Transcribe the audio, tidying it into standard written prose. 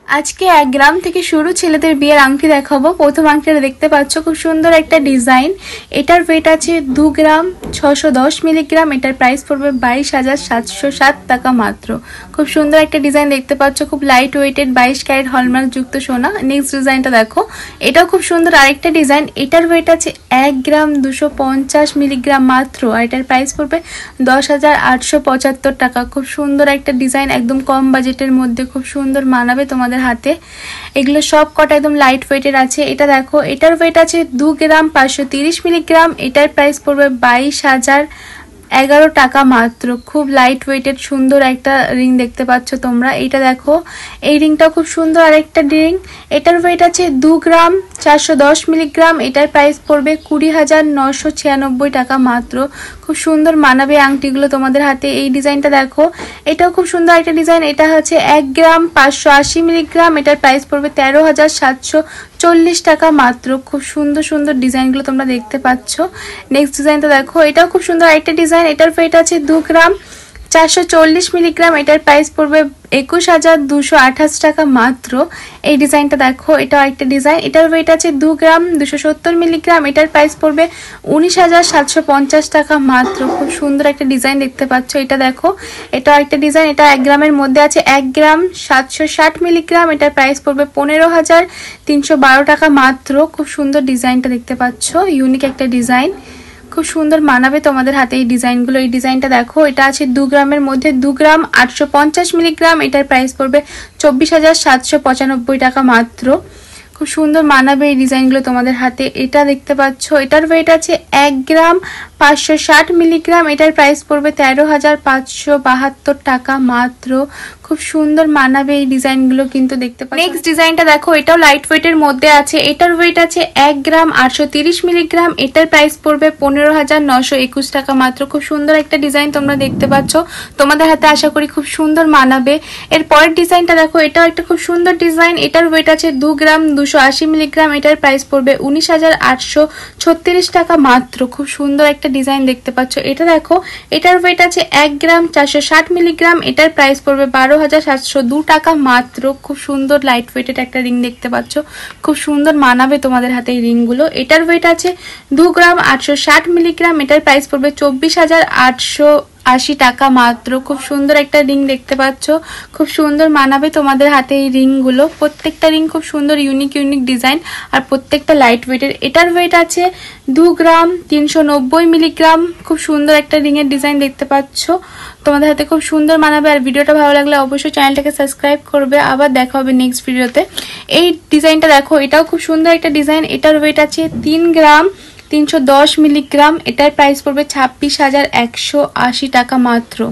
আজকে 1 গ্রাম থেকে শুরু ছেলেদের বিয়ের আংটি দেখাবো। প্রথম আংটিটা দেখতে পাচ্ছ, খুব সুন্দর একটা ডিজাইন। এটার ওয়েট আছে 2 গ্রাম 610 মিলিগ্রাম। এটার প্রাইস পড়বে 22,707 টাকা মাত্র। খুব সুন্দর একটা ডিজাইন দেখতে পাচ্ছ, খুব লাইট ওয়েটেড 22 ক্যারেট হলমার্ক যুক্ত সোনা। নেক্সট ডিজাইনটা দেখো, এটাও খুব সুন্দর আরেকটা ডিজাইন। এটার ওয়েট আছে 1 গ্রাম 250 মিলিগ্রাম মাত্র, আর এটার প্রাইস পড়বে 10,875 টাকা। খুব সুন্দর একটা ডিজাইন, একদম কম বাজেটের মধ্যে খুব সুন্দর মানাবে তোমাদের হাতে। এগুলো সব কটা একদম লাইট ওয়েটের আছে। এটা দেখো, এটার ওয়েট আছে 2 গ্রাম 530 মিলিগ্রাম। এটার প্রাইস পড়বে 22,011 টাকা মাত্র। খুব লাইট ওয়েটেড সুন্দর একটা রিং দেখতে পাচ্ছ তোমরা। এটা দেখো, এই রিংটাও খুব সুন্দর আরেকটা রিং। এটার ওয়েট আছে 2 গ্রাম 410 মিলিগ্রাম। এটার প্রাইস পড়বে 20,996 টাকা মাত্র। খুব সুন্দর মানাবে আংটিগুলো তোমাদের হাতে। এই ডিজাইনটা দেখো, এটাও খুব সুন্দর একটা ডিজাইন। এটা হচ্ছে 1 গ্রাম 580 মিলিগ্রাম। এটার প্রাইস পড়বে 13,740 টাকা মাত্র। খুব সুন্দর সুন্দর ডিজাইনগুলো তোমরা দেখতে পাচ্ছ। নেক্সট ডিজাইনটা দেখো, এটাও খুব সুন্দর একটা ডিজাইন। এটার ওয়েট আছে 2 গ্রাম 440 মিলিগ্রাম। এটার প্রাইস পড়বে 21,228 টাকা মাত্র। এই ডিজাইনটা দেখো, এটাও একটা ডিজাইন। এটার ওয়েট আছে 2 গ্রাম 270 মিলিগ্রাম। এটার প্রাইস পড়বে 19,750 টাকা মাত্র। খুব সুন্দর একটা ডিজাইন দেখতে পাচ্ছ। এটা দেখো, এটাও একটা ডিজাইন। এটা 1 গ্রামের মধ্যে আছে, 1 গ্রাম 760 মিলিগ্রাম। এটার প্রাইস পড়বে 15,312 টাকা মাত্র। খুব সুন্দর ডিজাইনটা দেখতে পাচ্ছ, ইউনিক একটা ডিজাইন, খুব সুন্দর মানাবে তোমাদের হাতে এই ডিজাইনগুলো। এই ডিজাইনটা দেখো, এটা আছে 2 গ্রামের মধ্যে, 2 গ্রাম 850 মিলিগ্রাম। এটার প্রাইস পড়বে 24,795 টাকা মাত্র। খুব সুন্দর মানাবে এই ডিজাইনগুলো তোমাদের হাতে। এটা দেখতে পাচ্ছ, এটার ওয়েট আছে 1 গ্রাম 560 মিলিগ্রাম। এটার প্রাইস পড়বে 13,572 টাকা মাত্র। খুব সুন্দর মানাবে এই ডিজাইনগুলো কিন্তু দেখতে পাচ্ছ। নেক্সট ডিজাইনটা দেখো, এটাও লাইট ওয়েটের মধ্যে আছে। এটার ওয়েট আছে 1 গ্রাম 830 মিলিগ্রাম। এটার প্রাইস পড়বে 15,921 টাকা মাত্র। খুব সুন্দর একটা ডিজাইন তোমরা দেখতে পাচ্ছ, তোমাদের হাতে আশা করি খুব সুন্দর মানাবে। এর পরের ডিজাইনটা দেখো, এটাও একটা খুব সুন্দর ডিজাইন। এটার ওয়েট আছে 2 গ্রাম 280 মিলিগ্রাম। এটার প্রাইস পড়বে 19,836 টাকা মাত্র। খুব সুন্দর একটা ডিজাইন দেখতে পাচ্ছ। এটা দেখো, এটার ওয়েট আছে 1 গ্রাম 460 মিলিগ্রাম। এটার প্রাইস পড়বে 12,702 টাকা মাত্র। খুব সুন্দর লাইট ওয়েটেড একটা রিং দেখতে পাচ্ছ, খুব সুন্দর মানাবে তোমাদের হাতে এই রিংগুলো। এটার ওয়েট আছে 2 গ্রাম 860 মিলিগ্রাম। এটার প্রাইস পড়বে 24,880 টাকা মাত্র। খুব সুন্দর একটা রিং দেখতে পাচ্ছ, খুব সুন্দর মানাবে তোমাদের হাতে এই রিংগুলো। প্রত্যেকটা রিং খুব সুন্দর ইউনিক ইউনিক ডিজাইন, আর প্রত্যেকটা লাইট ওয়েটের। এটার ওয়েট আছে 2 গ্রাম 390 মিলিগ্রাম। খুব সুন্দর একটা রিং এর ডিজাইন দেখতে পাচ্ছ, তোমাদের হাতে খুব সুন্দর মানাবে। আর ভিডিওটা ভালো লাগলে অবশ্যই চ্যানেলটাকে সাবস্ক্রাইব করবে। আবার দেখা হবে নেক্সট ভিডিওতে। এই ডিজাইনটা দেখো, এটাও খুব সুন্দর একটা ডিজাইন। এটার ওয়েট আছে 3 গ্রাম 310 মিলিগ্রাম। এটার প্রাইস পড়বে 26,180 টাকা মাত্র।